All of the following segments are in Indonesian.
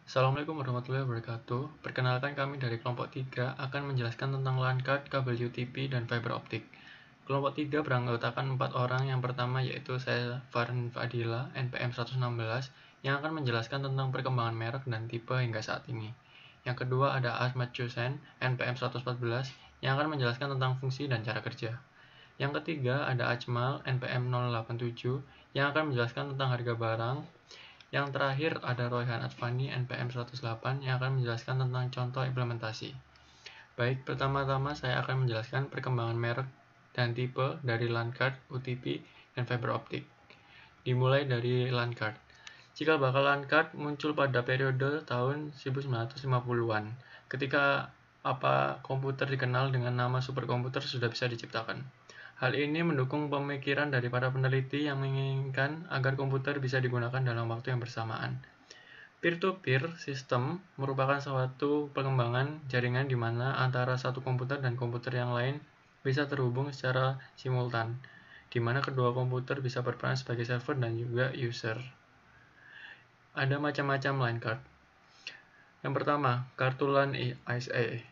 Assalamualaikum warahmatullahi wabarakatuh. Perkenalkan, kami dari kelompok 3 akan menjelaskan tentang LAN card, kabel UTP, dan fiber optik. Kelompok 3 beranggotakan 4 orang. Yang pertama yaitu saya, Farhan Fadila, NPM 116, yang akan menjelaskan tentang perkembangan merek dan tipe hingga saat ini. Yang kedua ada Ahmad Chusen, NPM 114, yang akan menjelaskan tentang fungsi dan cara kerja. Yang ketiga ada Ajmal, NPM 087, yang akan menjelaskan tentang harga barang. Yang terakhir ada Royhan Advani, NPM 108, yang akan menjelaskan tentang contoh implementasi. Baik, pertama-tama saya akan menjelaskan perkembangan merek dan tipe dari LAN card, UTP, dan fiber optik. Dimulai dari LAN card. Cikal bakal LAN card muncul pada periode tahun 1950-an, ketika komputer dikenal dengan nama superkomputer sudah bisa diciptakan. Hal ini mendukung pemikiran dari para peneliti yang menginginkan agar komputer bisa digunakan dalam waktu yang bersamaan. Peer-to-peer system merupakan suatu pengembangan jaringan di mana antara satu komputer dan komputer yang lain bisa terhubung secara simultan, di mana kedua komputer bisa berperan sebagai server dan juga user. Ada macam-macam LAN card. Yang pertama, kartu LAN ISA.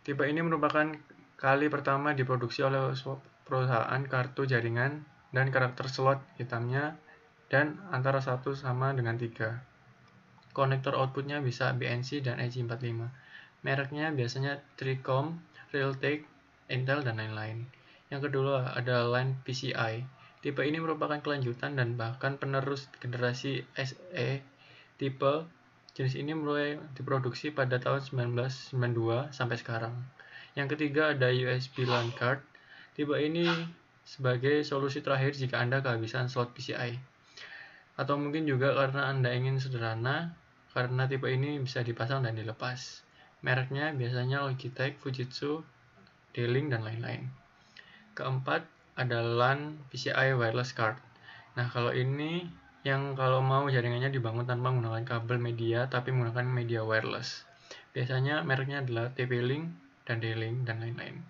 Tipe ini merupakan kali pertama diproduksi oleh perusahaan kartu jaringan dan karakter slot hitamnya dan antara 1 sama dengan 3. Konektor outputnya bisa BNC dan EC45. Mereknya biasanya Tricom, Realtek, Intel, dan lain-lain. Yang kedua ada LAN PCI. Tipe ini merupakan kelanjutan dan bahkan penerus generasi SE. Tipe jenis ini mulai diproduksi pada tahun 1992 sampai sekarang. Yang ketiga ada USB LAN card. Tipe ini sebagai solusi terakhir jika Anda kehabisan slot PCI. Atau mungkin juga karena Anda ingin sederhana, karena tipe ini bisa dipasang dan dilepas. Mereknya biasanya Logitech, Fujitsu, D-Link, dan lain-lain. Keempat ada LAN PCI wireless card. Nah, kalau ini kalau mau jaringannya dibangun tanpa menggunakan kabel media tapi menggunakan media wireless. Biasanya mereknya adalah TP-Link dan D-Link dan lain-lain.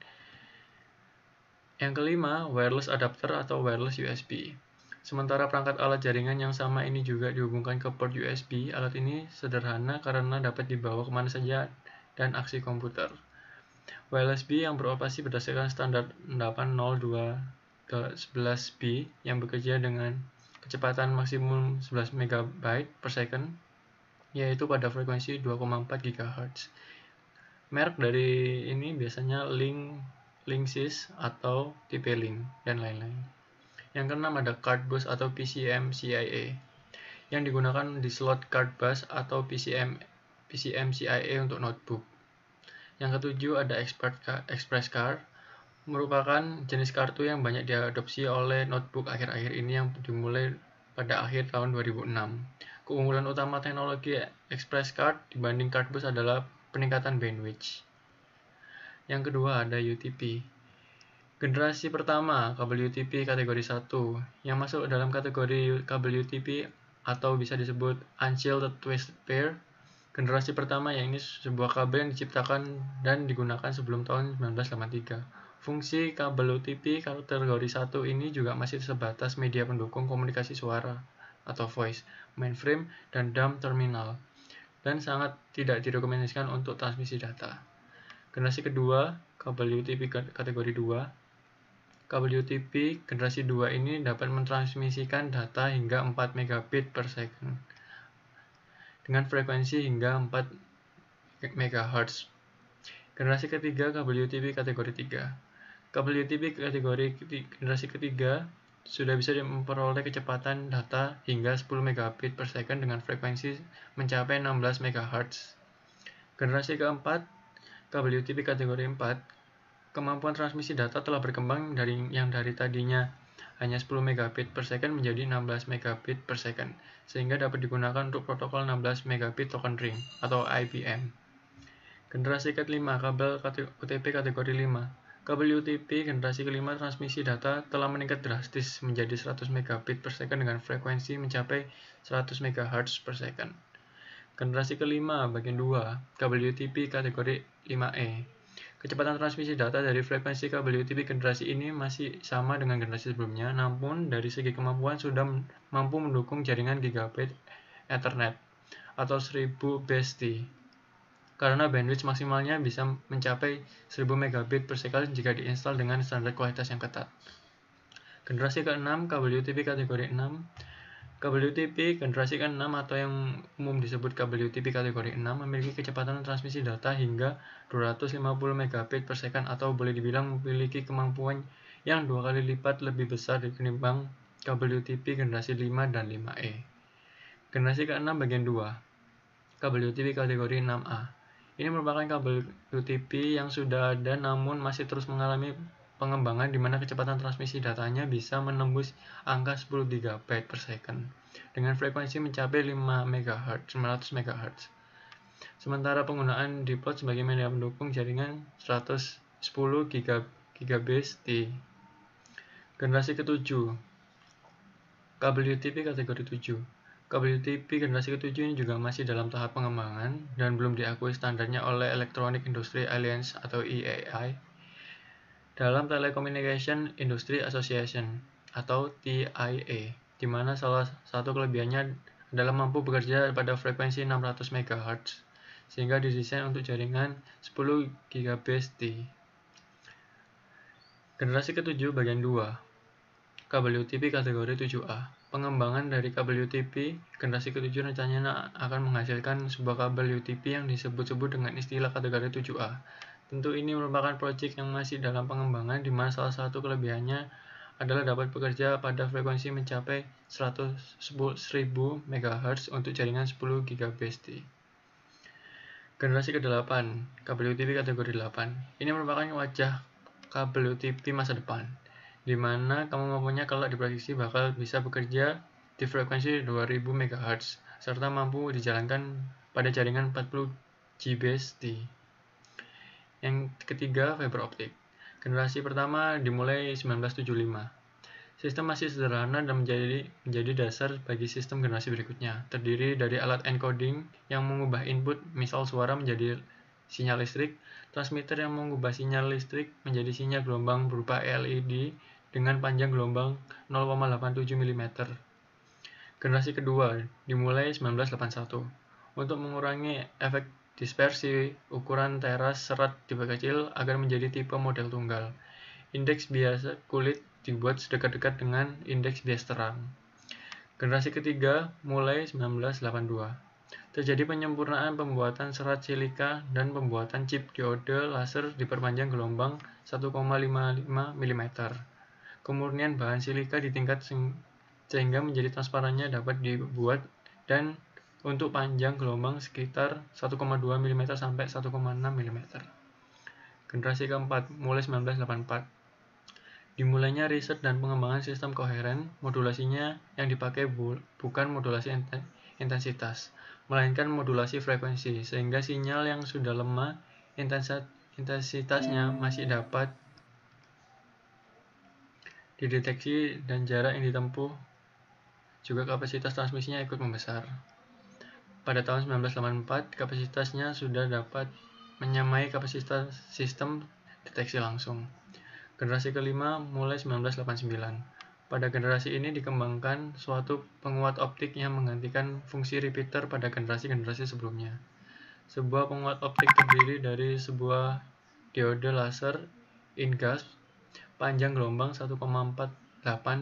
Yang kelima, wireless adapter atau wireless USB. Sementara perangkat alat jaringan yang sama ini juga dihubungkan ke port USB, alat ini sederhana karena dapat dibawa kemana saja dan aksi komputer. USB yang beroperasi berdasarkan standar 802.11b yang bekerja dengan kecepatan maksimum 11 MB per second, yaitu pada frekuensi 2,4 GHz. Merek dari ini biasanya Linksys atau TP-Link dan lain-lain. Yang keenam ada card bus atau PCM-CIA yang digunakan di slot card bus atau PCM-CIA untuk notebook. Yang ketujuh ada Express Card, merupakan jenis kartu yang banyak diadopsi oleh notebook akhir-akhir ini yang dimulai pada akhir tahun 2006. Keunggulan utama teknologi Express Card dibanding card bus adalah peningkatan bandwidth. Yang kedua ada UTP. Generasi pertama kabel UTP kategori 1 yang masuk dalam kategori kabel UTP atau bisa disebut Unshielded Twisted Pair. Generasi pertama yang ini sebuah kabel yang diciptakan dan digunakan sebelum tahun 1983. Fungsi kabel UTP kategori 1 ini juga masih sebatas media pendukung komunikasi suara atau voice, mainframe, dan dumb terminal, dan sangat tidak direkomendasikan untuk transmisi data. Generasi kedua, kabel UTP kategori 2. Kabel UTP generasi 2 ini dapat mentransmisikan data hingga 4 megabit per second dengan frekuensi hingga 4 MHz. Generasi ketiga, kabel UTP kategori 3. Kabel UTP generasi ketiga sudah bisa memperoleh kecepatan data hingga 10 megabit per second dengan frekuensi mencapai 16 MHz. Generasi keempat, kabel UTP kategori 4, kemampuan transmisi data telah berkembang dari tadinya hanya 10 megabit per second menjadi 16 megabit per second, sehingga dapat digunakan untuk protokol 16 megabit token ring atau IPM. Generasi kelima, kabel UTP kategori 5. Kabel UTP generasi kelima transmisi data telah meningkat drastis menjadi 100 megabit per second dengan frekuensi mencapai 100 MHz per second. Generasi kelima bagian 2, kabel UTP kategori 5E. Kecepatan transmisi data dari frekuensi kabel UTP generasi ini masih sama dengan generasi sebelumnya, namun dari segi kemampuan sudah mampu mendukung jaringan gigabit Ethernet atau 1000 BST. Karena bandwidth maksimalnya bisa mencapai 1000 megabit per second jika diinstal dengan standar kualitas yang ketat. Generasi ke-6 kabel UTP kategori 6. Kabel UTP generasi ke-6 atau yang umum disebut kabel UTP kategori 6 memiliki kecepatan transmisi data hingga 250 megabit per second atau boleh dibilang memiliki kemampuan yang 2 kali lipat lebih besar ketimbang kabel UTP generasi 5 dan 5E. Generasi ke-6 bagian 2. Kabel UTP kategori 6A. Ini merupakan kabel UTP yang sudah ada namun masih terus mengalami pengembangan di mana kecepatan transmisi datanya bisa menembus angka 10 GB per second dengan frekuensi mencapai 5 MHz, 900 MHz. Sementara penggunaan dipload sebagai media pendukung jaringan 110 Gbps. Generasi ke-7. Kabel UTP kategori 7. Kabel UTP generasi ke-7 ini juga masih dalam tahap pengembangan dan belum diakui standarnya oleh Electronic Industry Alliance atau EAI dalam Telecommunication Industry Association atau TIA, di mana salah satu kelebihannya adalah mampu bekerja pada frekuensi 600 MHz sehingga didesain untuk jaringan 10 Gbps. Generasi ke-7 bagian 2. Kabel UTP kategori 7A. Pengembangan dari kabel UTP generasi ke-7 rencananya akan menghasilkan sebuah kabel UTP yang disebut-sebut dengan istilah kategori 7A. Tentu ini merupakan proyek yang masih dalam pengembangan di mana salah satu kelebihannya adalah dapat bekerja pada frekuensi mencapai 1000 MHz untuk jaringan 10 Gbps. Generasi ke-8, kabel UTP kategori 8. Ini merupakan wajah kabel UTP masa depan, di mana kemampuannya kalau diprediksi bakal bisa bekerja di frekuensi 2000 MHz serta mampu dijalankan pada jaringan 40 Gbps. Yang ketiga, fiber optik. Generasi pertama dimulai 1975. Sistem masih sederhana dan menjadi dasar bagi sistem generasi berikutnya. Terdiri dari alat encoding yang mengubah input, misal suara menjadi sinyal listrik, transmitter yang mengubah sinyal listrik menjadi sinyal gelombang berupa LED dengan panjang gelombang 0,87 mm. Generasi kedua dimulai 1981. Untuk mengurangi efek dispersi, ukuran teras serat diperkecil agar menjadi tipe model tunggal. Indeks bias kulit dibuat sedekat-dekat dengan indeks bias terang. Generasi ketiga mulai 1982. Terjadi penyempurnaan pembuatan serat silika dan pembuatan chip diode laser diperpanjang gelombang 1,55 mm. Kemurnian bahan silika ditingkat sehingga menjadi transparannya dapat dibuat dan untuk panjang gelombang sekitar 1,2 mm sampai 1,6 mm. Generasi keempat mulai 1984. Dimulainya riset dan pengembangan sistem koheren, modulasinya yang dipakai bukan modulasi intensitas, melainkan modulasi frekuensi, sehingga sinyal yang sudah lemah intensitasnya masih dapat dideteksi dan jarak yang ditempuh juga kapasitas transmisinya ikut membesar. Pada tahun 1984, kapasitasnya sudah dapat menyamai kapasitas sistem deteksi langsung. Generasi kelima mulai 1989. Pada generasi ini dikembangkan suatu penguat optik yang menggantikan fungsi repeater pada generasi-generasi sebelumnya. Sebuah penguat optik terdiri dari sebuah diode laser InGaAs panjang gelombang 1,48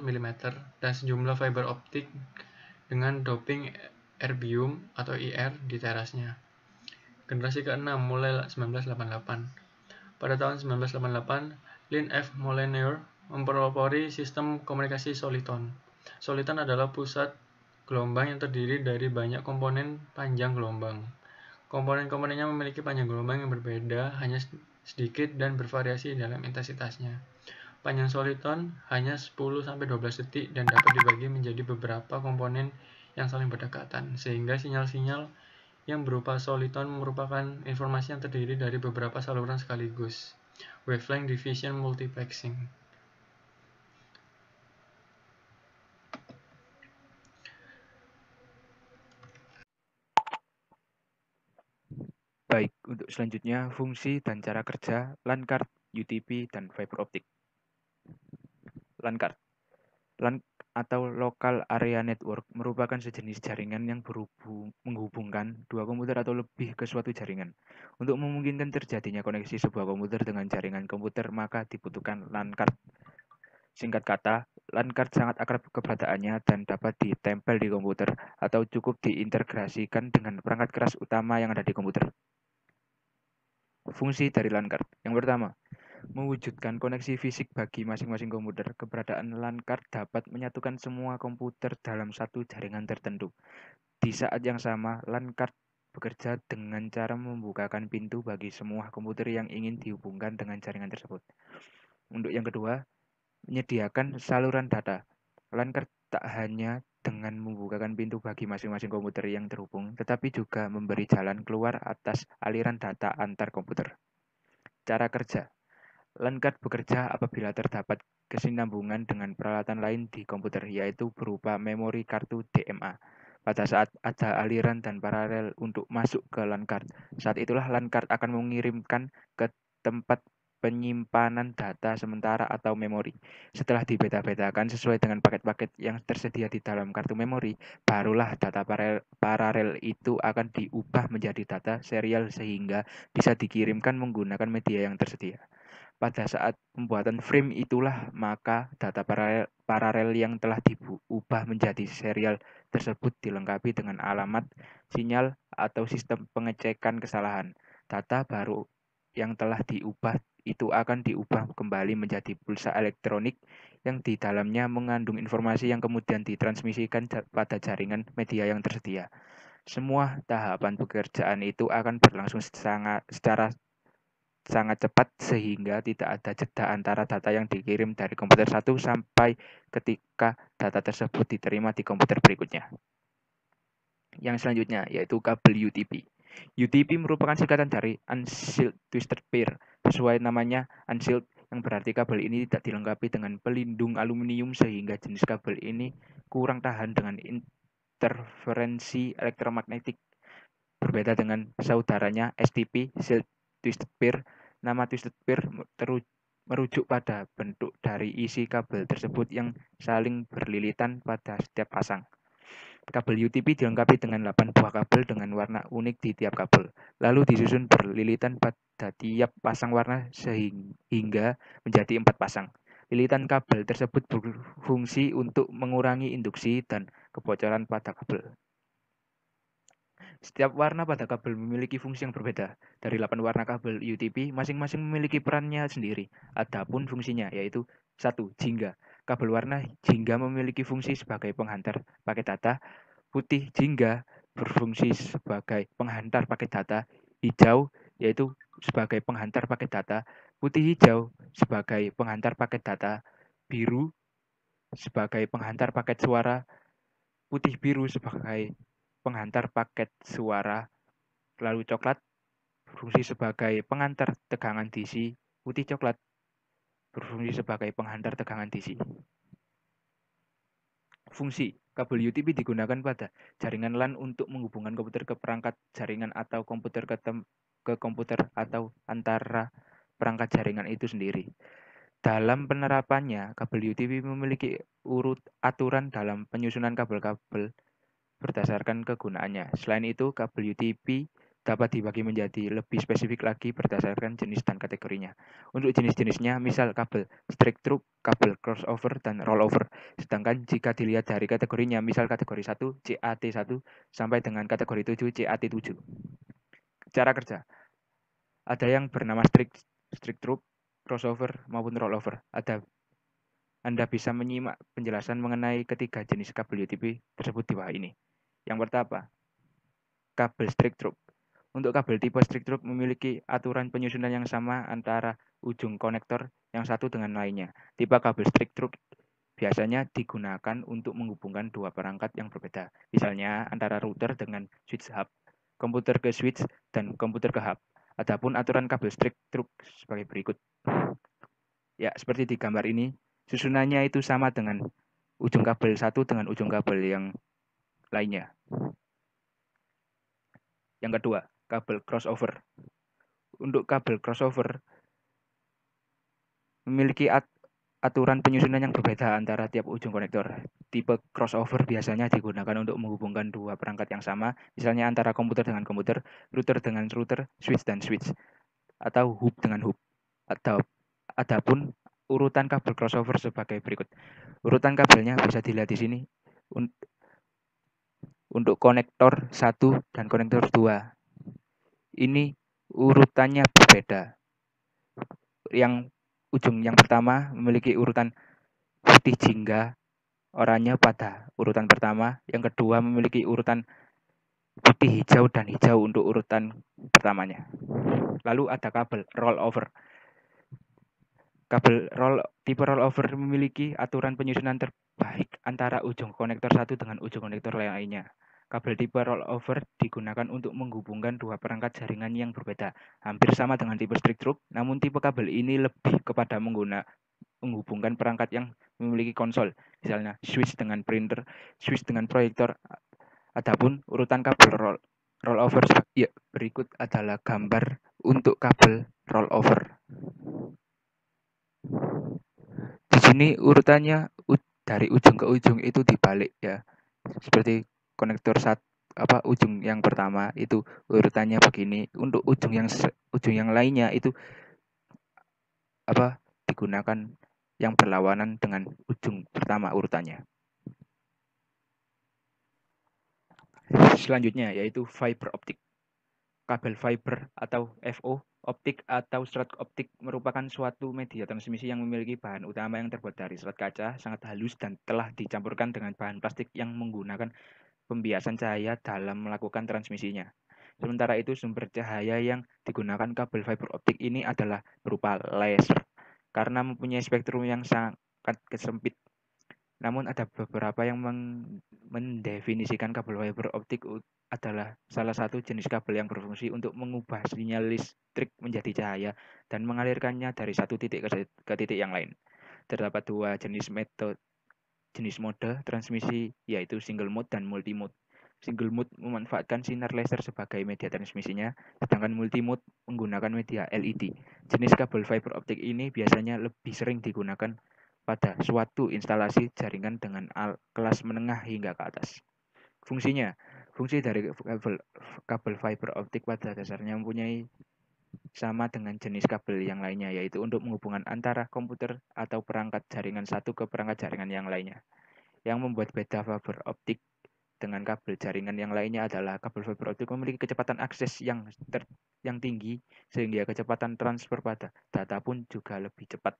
mm dan sejumlah fiber optik dengan doping erbium atau IR di terasnya. Generasi ke-6 mulai 1988. Pada tahun 1988, Lynn F. Molyneux mempelopori sistem komunikasi soliton. Soliton adalah pusat gelombang yang terdiri dari banyak komponen panjang gelombang. Komponen-komponennya memiliki panjang gelombang yang berbeda, hanya sedikit dan bervariasi dalam intensitasnya. Panjang soliton hanya 10-12 detik dan dapat dibagi menjadi beberapa komponen yang saling berdekatan, sehingga sinyal-sinyal yang berupa soliton merupakan informasi yang terdiri dari beberapa saluran sekaligus. Wavelength Division Multiplexing. Baik, untuk selanjutnya fungsi dan cara kerja LAN card, UTP, dan fiber optik. LAN card. LAN atau Local Area Network merupakan sejenis jaringan yang menghubungkan dua komputer atau lebih ke suatu jaringan. Untuk memungkinkan terjadinya koneksi sebuah komputer dengan jaringan komputer, maka dibutuhkan LAN card. Singkat kata, LAN card sangat akrab keberadaannya dan dapat ditempel di komputer atau cukup diintegrasikan dengan perangkat keras utama yang ada di komputer. Fungsi dari LAN card. Yang pertama, mewujudkan koneksi fisik bagi masing-masing komputer. Keberadaan LAN card dapat menyatukan semua komputer dalam satu jaringan tertentu. Di saat yang sama, LAN card bekerja dengan cara membukakan pintu bagi semua komputer yang ingin dihubungkan dengan jaringan tersebut. Untuk yang kedua, menyediakan saluran data. LAN card tak hanya dengan membukakan pintu bagi masing-masing komputer yang terhubung, tetapi juga memberi jalan keluar atas aliran data antar komputer. Cara kerja. LAN card bekerja apabila terdapat kesinambungan dengan peralatan lain di komputer, yaitu berupa memori kartu DMA. Pada saat ada aliran dan paralel untuk masuk ke LAN card, saat itulah LAN card akan mengirimkan ke tempat penyimpanan data sementara atau memori. Setelah dibeda-bedakan sesuai dengan paket-paket yang tersedia di dalam kartu memori, barulah data paralel itu akan diubah menjadi data serial sehingga bisa dikirimkan menggunakan media yang tersedia. Pada saat pembuatan frame itulah maka data paralel yang telah diubah menjadi serial tersebut dilengkapi dengan alamat, sinyal, atau sistem pengecekan kesalahan. Data baru yang telah diubah itu akan diubah kembali menjadi pulsa elektronik yang di dalamnya mengandung informasi yang kemudian ditransmisikan pada jaringan media yang tersedia. Semua tahapan pekerjaan itu akan berlangsung secara sangat cepat sehingga tidak ada jeda antara data yang dikirim dari komputer satu sampai ketika data tersebut diterima di komputer berikutnya. Yang selanjutnya yaitu kabel UTP. UTP merupakan singkatan dari Unsealed Twisted Pair. Sesuai namanya, unsealed yang berarti kabel ini tidak dilengkapi dengan pelindung aluminium sehingga jenis kabel ini kurang tahan dengan interferensi elektromagnetik. Berbeda dengan saudaranya STP, Sealed Twisted Pair, nama Twisted Pair merujuk pada bentuk dari isi kabel tersebut yang saling berlilitan pada setiap pasang. Kabel UTP dilengkapi dengan 8 buah kabel dengan warna unik di tiap kabel, lalu disusun berlilitan pada tiap pasang warna sehingga menjadi 4 pasang. Lilitan kabel tersebut berfungsi untuk mengurangi induksi dan kebocoran pada kabel. Setiap warna pada kabel memiliki fungsi yang berbeda. Dari 8 warna kabel UTP, masing-masing memiliki perannya sendiri. Adapun fungsinya yaitu 1. Jingga. Kabel warna jingga memiliki fungsi sebagai penghantar paket data. Putih jingga berfungsi sebagai penghantar paket data. Hijau yaitu sebagai penghantar paket data. Putih hijau sebagai penghantar paket data. Biru sebagai penghantar paket suara. Putih biru sebagai penghantar paket suara. Lalu coklat berfungsi sebagai pengantar tegangan DC. Putih coklat berfungsi sebagai penghantar tegangan DC. Fungsi kabel UTP digunakan pada jaringan LAN untuk menghubungkan komputer ke perangkat jaringan atau komputer ke komputer atau antara perangkat jaringan itu sendiri. Dalam penerapannya, kabel UTP memiliki aturan dalam penyusunan kabel-kabel berdasarkan kegunaannya. Selain itu, kabel UTP dapat dibagi menjadi lebih spesifik lagi berdasarkan jenis dan kategorinya. Untuk jenis-jenisnya, misal kabel straight through, kabel crossover, dan rollover. Sedangkan jika dilihat dari kategorinya, misal kategori 1 CAT1 sampai dengan kategori 7 CAT7. Cara kerja. Ada yang bernama straight through, crossover, maupun rollover. Anda bisa menyimak penjelasan mengenai ketiga jenis kabel UTP tersebut di bawah ini. Yang pertama, kabel straight through. Untuk kabel tipe straight through memiliki aturan penyusunan yang sama antara ujung konektor yang satu dengan lainnya. Tipe kabel straight through biasanya digunakan untuk menghubungkan dua perangkat yang berbeda. Misalnya antara router dengan switch hub, komputer ke switch, dan komputer ke hub. Adapun aturan kabel straight through sebagai berikut. Ya, seperti di gambar ini, susunannya itu sama dengan ujung kabel satu dengan ujung kabel yang lainnya. Yang kedua, kabel crossover. Untuk kabel crossover memiliki aturan penyusunan yang berbeda antara tiap ujung konektor. Tipe crossover biasanya digunakan untuk menghubungkan dua perangkat yang sama, misalnya antara komputer dengan komputer, router dengan router, switch dan switch, atau hub dengan hub. Adapun urutan kabel crossover sebagai berikut. Urutan kabelnya bisa dilihat di sini. Untuk konektor 1 dan konektor 2. Ini urutannya berbeda. Yang ujung yang pertama memiliki urutan putih jingga oranye pada urutan pertama, yang kedua memiliki urutan putih hijau dan hijau untuk urutan pertamanya. Lalu ada kabel rollover. Tipe rollover memiliki aturan penyusunan terbaik antara ujung konektor satu dengan ujung konektor lainnya. Kabel tipe rollover digunakan untuk menghubungkan dua perangkat jaringan yang berbeda, hampir sama dengan tipe strict rope, namun tipe kabel ini lebih kepada menghubungkan perangkat yang memiliki konsol, misalnya switch dengan printer, switch dengan proyektor. Adapun urutan kabel rollover ya, berikut adalah gambar untuk kabel rollover. Di sini urutannya dari ujung ke ujung itu dibalik ya. Seperti konektor ujung yang pertama itu urutannya begini. Untuk ujung yang lainnya itu digunakan yang berlawanan dengan ujung pertama urutannya. Selanjutnya yaitu fiber optik. Kabel fiber atau FO, optik atau serat optik merupakan suatu media transmisi yang memiliki bahan utama yang terbuat dari serat kaca, sangat halus dan telah dicampurkan dengan bahan plastik yang menggunakan pembiasan cahaya dalam melakukan transmisinya. Sementara itu, sumber cahaya yang digunakan kabel fiber optik ini adalah berupa laser, karena mempunyai spektrum yang sangat sempit. Namun ada beberapa yang mendefinisikan kabel fiber optik adalah salah satu jenis kabel yang berfungsi untuk mengubah sinyal listrik menjadi cahaya dan mengalirkannya dari satu titik ke titik yang lain. Terdapat dua jenis mode transmisi, yaitu single mode dan multi mode. Single mode memanfaatkan sinar laser sebagai media transmisinya, sedangkan multi mode menggunakan media LED. Jenis kabel fiber optik ini biasanya lebih sering digunakan pada suatu instalasi jaringan dengan kelas menengah hingga ke atas. Fungsi dari kabel fiber optik pada dasarnya mempunyai sama dengan jenis kabel yang lainnya, yaitu untuk menghubungkan antara komputer atau perangkat jaringan satu ke perangkat jaringan yang lainnya. Yang membuat beda fiber optik dengan kabel jaringan yang lainnya adalah kabel fiber optik memiliki kecepatan akses yang tinggi, sehingga kecepatan transfer pada data pun juga lebih cepat.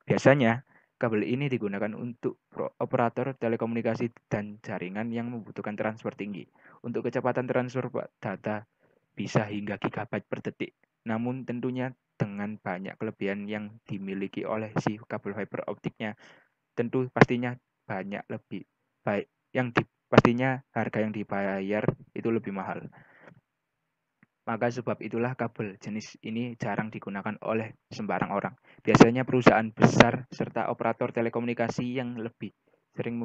Biasanya, kabel ini digunakan untuk operator telekomunikasi dan jaringan yang membutuhkan transfer tinggi. Untuk kecepatan transfer data bisa hingga gigabyte per detik. Namun tentunya dengan banyak kelebihan yang dimiliki oleh si kabel fiber optiknya, tentu pastinya banyak lebih baik pastinya harga yang dibayar itu lebih mahal. Maka sebab itulah kabel jenis ini jarang digunakan oleh sembarang orang. Biasanya perusahaan besar serta operator telekomunikasi yang lebih sering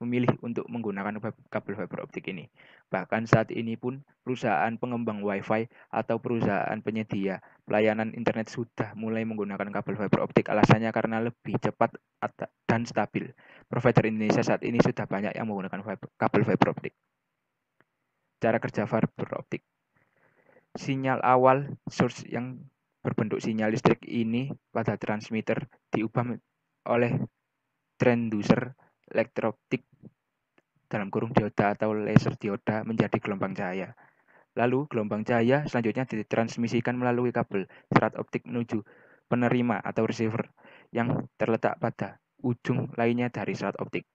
memilih untuk menggunakan kabel fiber optik ini. Bahkan saat ini pun perusahaan pengembang Wi-Fi atau perusahaan penyedia pelayanan internet sudah mulai menggunakan kabel fiber optik, alasannya karena lebih cepat dan stabil. Provider Indonesia saat ini sudah banyak yang menggunakan kabel fiber optik. Cara kerja fiber optik. Sinyal awal source yang berbentuk sinyal listrik ini pada transmitter diubah oleh transducer elektro-optik dalam kurung dioda atau laser dioda menjadi gelombang cahaya. Lalu gelombang cahaya selanjutnya ditransmisikan melalui kabel serat optik menuju penerima atau receiver yang terletak pada ujung lainnya dari serat optik.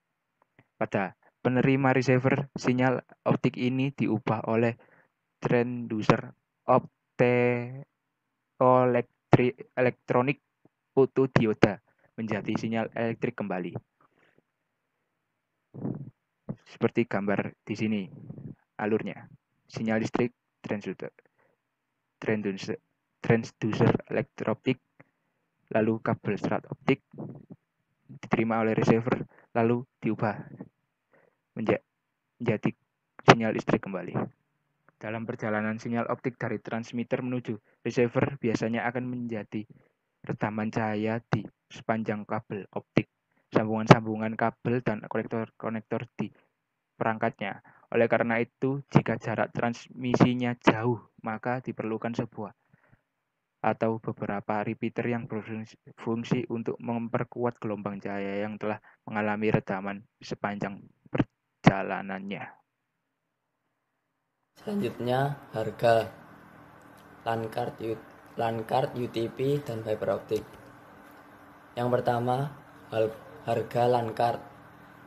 Pada penerima receiver, sinyal optik ini diubah oleh transducer elektronik fotodioda menjadi sinyal elektrik kembali. Seperti gambar di sini alurnya. Sinyal listrik transducer elektro-optik, lalu kabel serat optik diterima oleh receiver, lalu diubah menjadi sinyal listrik kembali. Dalam perjalanan sinyal optik dari transmitter menuju receiver biasanya akan menjadi rekaman cahaya di sepanjang kabel optik, sambungan-sambungan kabel dan konektor-konektor di perangkatnya. Oleh karena itu, jika jarak transmisinya jauh, maka diperlukan sebuah atau beberapa repeater yang berfungsi untuk memperkuat gelombang cahaya yang telah mengalami redaman sepanjang perjalanannya. Selanjutnya, harga LAN card, UTP, dan fiber optik. Yang pertama, harga LAN card.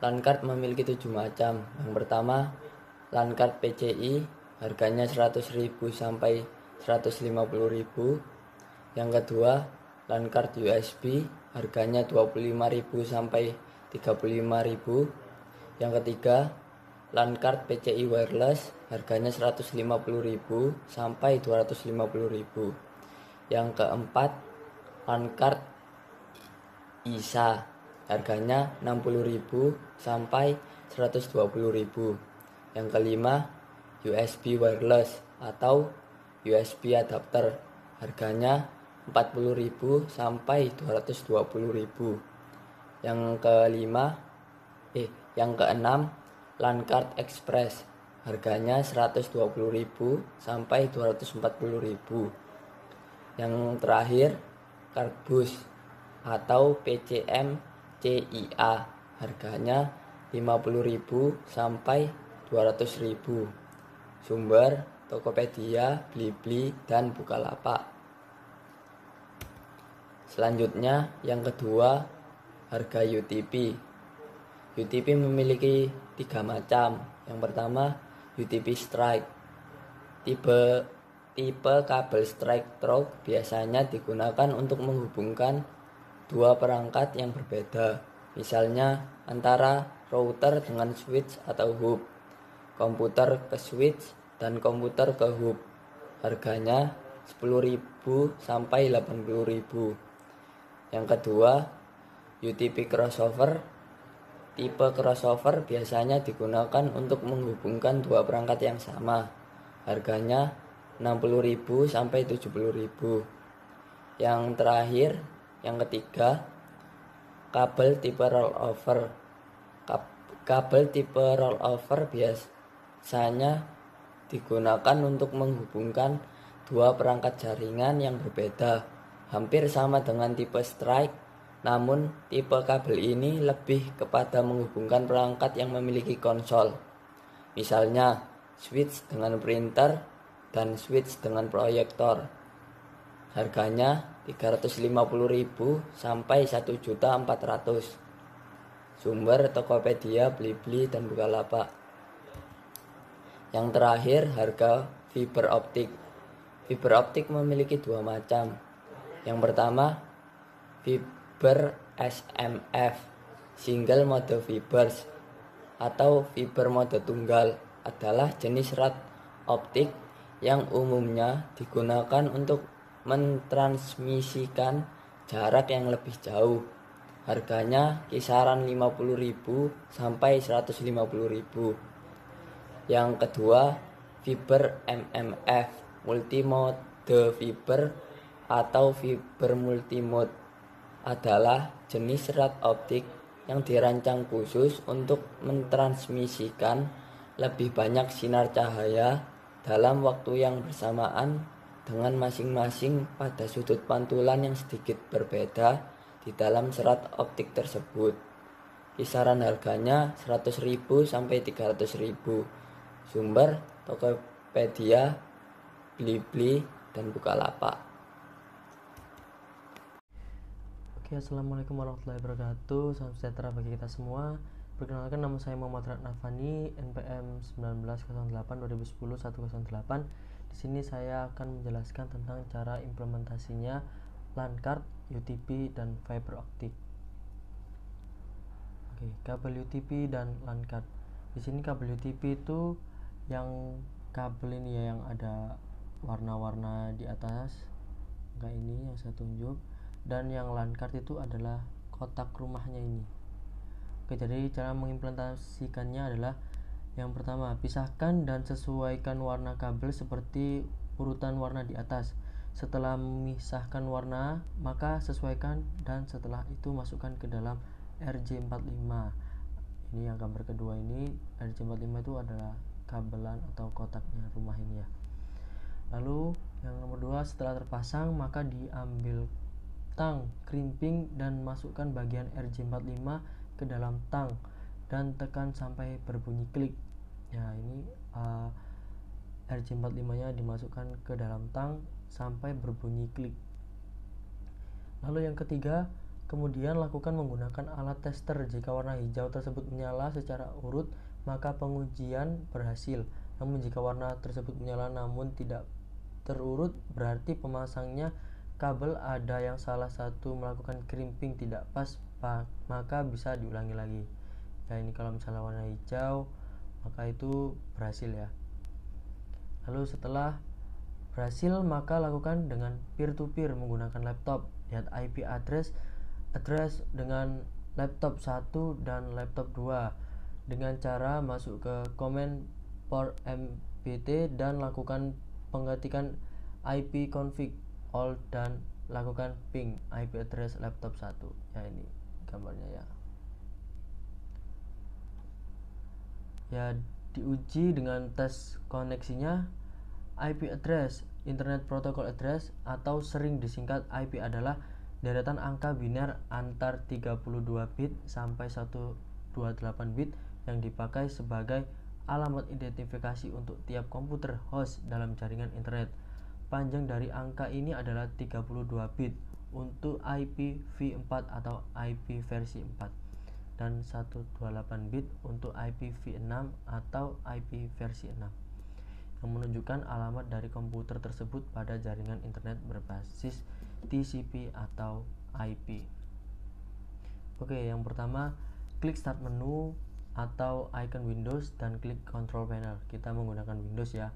LAN card memiliki 7 macam. Yang pertama, LAN card PCI, harganya 100.000 sampai 150.000. Yang kedua, LAN card USB, harganya 25.000 sampai 35.000. Yang ketiga, LAN card PCI wireless, harganya 150.000 sampai 250.000. Yang keempat, LAN card ISA, harganya 60.000 sampai 120.000. Yang kelima, USB wireless atau USB adapter, harganya 40.000 sampai 220.000. Yang keenam, LAN card express, harganya 120.000 sampai 240.000. Yang terakhir, card bus atau PCM CIA, harganya 50.000 sampai 200.000. Sumber Tokopedia, Blibli, dan Bukalapak. Selanjutnya, yang kedua, harga UTP. UTP memiliki 3 macam. Yang pertama, UTP strike. Tipe kabel strike through biasanya digunakan untuk menghubungkan dua perangkat yang berbeda, misalnya antara router dengan switch atau hub, komputer ke switch, dan komputer ke hub. Harganya 10.000 sampai 80.000. Yang kedua, UTP crossover. Tipe crossover biasanya digunakan untuk menghubungkan dua perangkat yang sama. Harganya 60.000 sampai 70.000. Yang terakhir, yang ketiga, kabel tipe rollover. Kabel tipe rollover biasanya digunakan untuk menghubungkan dua perangkat jaringan yang berbeda, hampir sama dengan tipe strike, namun tipe kabel ini lebih kepada menghubungkan perangkat yang memiliki konsol, misalnya switch dengan printer dan switch dengan proyektor. Harganya 350.000 sampai 1.400.000. Sumber Tokopedia, Blibli, dan Bukalapak. Yang terakhir, harga fiber optik. Fiber optik memiliki 2 macam. Yang pertama, fiber SMF, single mode fibers, atau fiber mode tunggal, adalah jenis rad optik yang umumnya digunakan untuk mentransmisikan jarak yang lebih jauh. Harganya kisaran 50.000 sampai 150.000. Yang kedua, fiber MMF, multimode fiber atau fiber multimode, adalah jenis rad optik yang dirancang khusus untuk mentransmisikan lebih banyak sinar cahaya dalam waktu yang bersamaan dengan masing-masing pada sudut pantulan yang sedikit berbeda di dalam serat optik tersebut. Kisaran harganya 100.000 sampai 300.000. Sumber Tokopedia, Blibli, dan Bukalapak. Oke, assalamualaikum warahmatullahi wabarakatuh. Salam sejahtera bagi kita semua. Perkenalkan, nama saya Muhammad Ratnafani, NPM 1908-2010-108. Di sini saya akan menjelaskan tentang cara implementasinya LAN card, UTP, dan fiber optik. Oke, kabel UTP dan LAN card. Di sini kabel UTP itu yang kabel ini ya, yang ada warna-warna di atas, enggak ini yang saya tunjuk. Dan yang LAN card itu adalah kotak rumahnya ini. Oke, jadi cara mengimplementasikannya adalah Yang pertama, pisahkan dan sesuaikan warna kabel seperti urutan warna di atas. Setelah memisahkan warna, maka sesuaikan dan setelah itu masukkan ke dalam RJ45. Ini yang gambar kedua ini, RJ45 itu adalah kabelan atau kotaknya rumah ini ya. Lalu yang nomor 2, setelah terpasang maka diambil tang crimping dan masukkan bagian RJ45 ke dalam tang dan tekan sampai berbunyi klik. Ya, ini RJ45 nya dimasukkan ke dalam tang sampai berbunyi klik. Lalu yang ketiga, kemudian lakukan menggunakan alat tester. Jika warna hijau tersebut menyala secara urut, maka pengujian berhasil. Namun jika warna tersebut menyala namun tidak terurut, berarti pemasangnya kabel ada yang salah satu melakukan crimping tidak pas, maka bisa diulangi lagi. Ya, ini kalau misalnya warna hijau maka itu berhasil ya. Lalu setelah berhasil maka lakukan dengan peer to peer menggunakan laptop. Lihat IP address dengan laptop 1 dan laptop 2 dengan cara masuk ke command port mpt dan lakukan pengetikan IP config all dan lakukan ping IP address laptop 1. Ya, ini gambarnya ya. Ya, diuji dengan tes koneksinya. IP address, Internet Protocol Address atau sering disingkat IP adalah deretan angka biner antar 32 bit sampai 128 bit yang dipakai sebagai alamat identifikasi untuk tiap komputer host dalam jaringan internet. Panjang dari angka ini adalah 32 bit untuk IPv4 atau IP versi 4 dan 128 bit untuk IPv6 atau IP versi 6 yang menunjukkan alamat dari komputer tersebut pada jaringan internet berbasis TCP atau IP. Oke, yang pertama, klik start menu atau icon Windows dan klik control panel. Kita menggunakan Windows ya.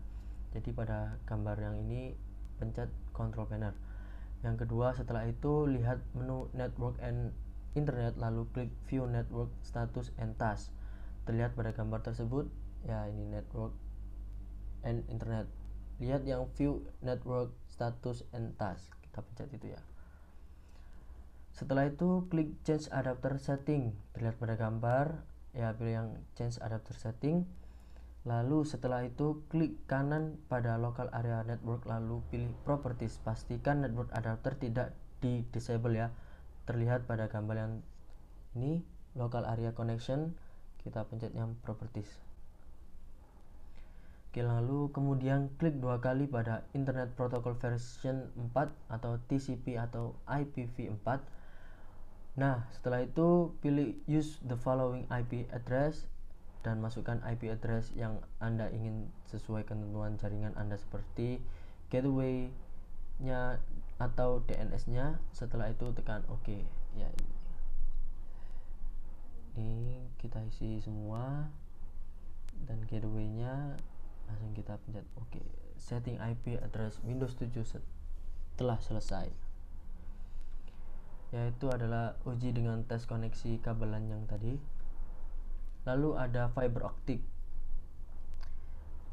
Jadi pada gambar yang ini pencet control panel. Yang kedua, setelah itu lihat menu network and internet lalu klik view network status and task. Terlihat pada gambar tersebut ya, ini network and internet. Lihat yang view network status and task, kita pencet itu ya. Setelah itu klik change adapter setting. Terlihat pada gambar ya, pilih yang change adapter setting. Lalu setelah itu klik kanan pada local area network lalu pilih properties. Pastikan network adapter tidak di disable ya. Terlihat pada gambar yang ini local area connection, kita pencet yang properties. Oke, lalu kemudian klik dua kali pada Internet Protocol version 4 atau TCP atau IPv4. Nah, setelah itu pilih use the following IP address dan masukkan IP address yang Anda ingin sesuai ketentuan jaringan Anda seperti gateway-nya atau DNS-nya. Setelah itu tekan OK. Ya, ini kita isi semua dan gateway-nya langsung kita pencet OK. Setting IP address Windows 7 setelah selesai. Yaitu adalah uji dengan tes koneksi kabelan yang tadi. Lalu ada fiber optic.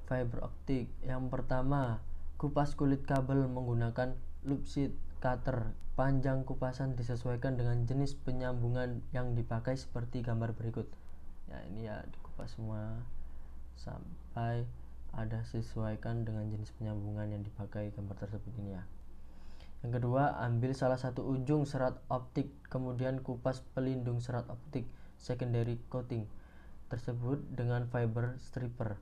Fiber optic yang pertama, kupas kulit kabel menggunakan loop sheet cutter. Panjang kupasan disesuaikan dengan jenis penyambungan yang dipakai seperti gambar berikut. Ya, ini ya dikupas semua sampai ada sesuaikan dengan jenis penyambungan yang dipakai gambar tersebut ini ya. Yang kedua, ambil salah satu ujung serat optik, kemudian kupas pelindung serat optik secondary coating tersebut dengan fiber stripper.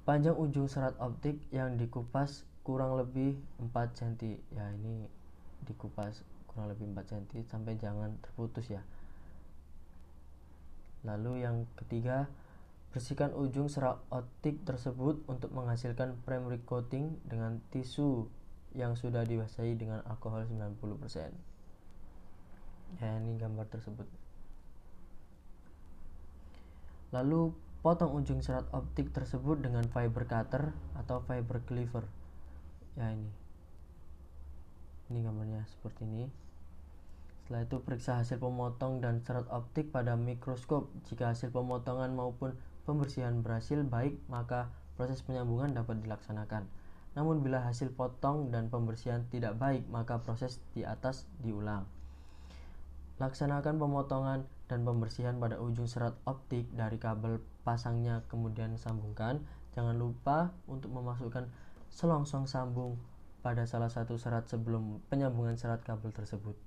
Panjang ujung serat optik yang dikupas kurang lebih 4 cm. Ya, ini dikupas kurang lebih 4 cm sampai jangan terputus ya. Lalu yang ketiga, bersihkan ujung serat optik tersebut untuk menghasilkan primary coating dengan tisu yang sudah dibasahi dengan alkohol 90%. Ya, ini gambar tersebut. Lalu potong ujung serat optik tersebut dengan fiber cutter atau fiber cleaver. Ya, ini gambarnya seperti ini. Setelah itu periksa hasil pemotong dan serat optik pada mikroskop. Jika hasil pemotongan maupun pembersihan berhasil baik, maka proses penyambungan dapat dilaksanakan. Namun bila hasil potong dan pembersihan tidak baik, maka proses di atas diulang. Laksanakan pemotongan dan pembersihan pada ujung serat optik dari kabel pasangnya, kemudian sambungkan. Jangan lupa untuk memasukkan selongsong sambung pada salah satu serat sebelum penyambungan serat kabel tersebut.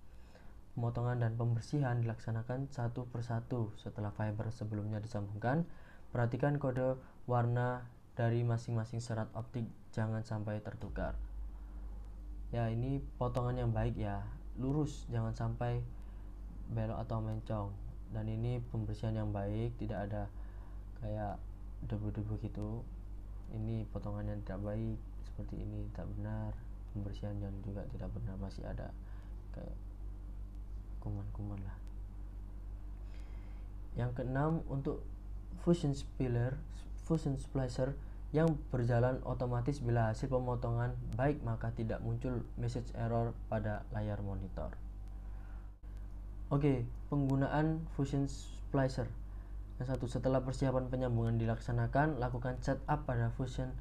Pemotongan dan pembersihan dilaksanakan satu persatu setelah fiber sebelumnya disambungkan. Perhatikan kode warna dari masing-masing serat optik, jangan sampai tertukar. Ya, ini potongan yang baik ya, lurus, jangan sampai belok atau mencong. Dan ini pembersihan yang baik, tidak ada kayak debu-debu gitu. Ini potongan yang tidak baik, seperti ini tidak benar. Pembersihan yang juga tidak benar, masih ada kayak kuman-kuman lah. Yang keenam, untuk fusion splicer yang berjalan otomatis bila hasil pemotongan baik, maka tidak muncul message error pada layar monitor. Oke, penggunaan fusion splicer. Yang satu, setelah persiapan penyambungan dilaksanakan, lakukan setup pada fusion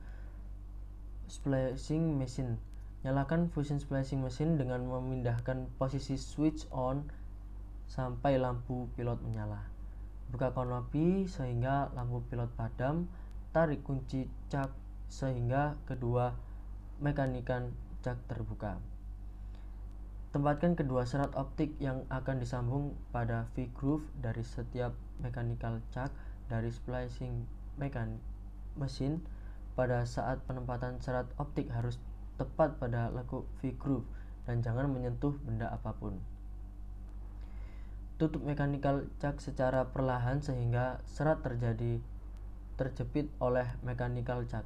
splicing machine. Nyalakan fusion splicing machine dengan memindahkan posisi switch on sampai lampu pilot menyala. Buka kanopi sehingga lampu pilot padam. Tarik kunci cak sehingga kedua mekanikan cak terbuka. Tempatkan kedua serat optik yang akan disambung pada V-groove dari setiap mechanical cak dari splicing mesin. Pada saat penempatan serat optik harus tepat pada lekuk V-groove dan jangan menyentuh benda apapun. Tutup mechanical cak secara perlahan sehingga serat terjepit oleh mechanical cak.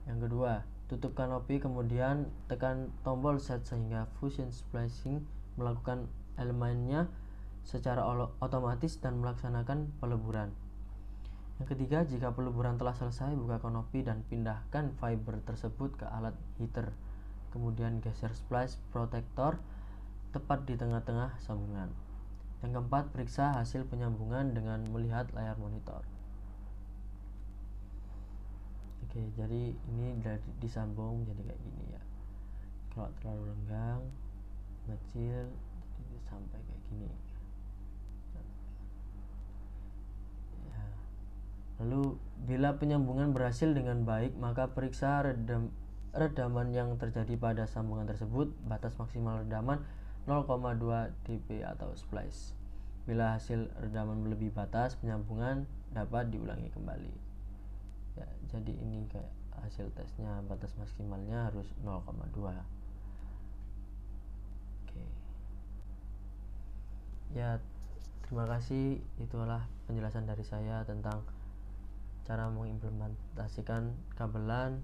Yang kedua, tutup kanopi, kemudian tekan tombol set sehingga fusion splicing melakukan elemennya secara otomatis dan melaksanakan peleburan. Yang ketiga, jika peleburan telah selesai, buka kanopi dan pindahkan fiber tersebut ke alat heater. Kemudian geser splice protector tepat di tengah-tengah sambungan. Yang keempat, periksa hasil penyambungan dengan melihat layar monitor. Oke, jadi ini udah disambung jadi kayak gini ya. Kalau terlalu renggang, kecil, jadi sampai kayak gini. Ya. Lalu bila penyambungan berhasil dengan baik, maka periksa redaman yang terjadi pada sambungan tersebut. Batas maksimal redaman 0,2 dB atau splice. Bila hasil redaman melebihi batas, penyambungan dapat diulangi kembali. Ya, jadi ini kayak hasil tesnya, batas maksimalnya harus 0,2. Oke. Ya, terima kasih. Itulah penjelasan dari saya tentang cara mengimplementasikan kabelan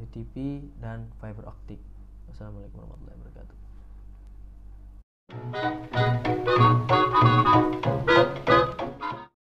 UTP dan fiber optik. Wassalamualaikum warahmatullahi wabarakatuh.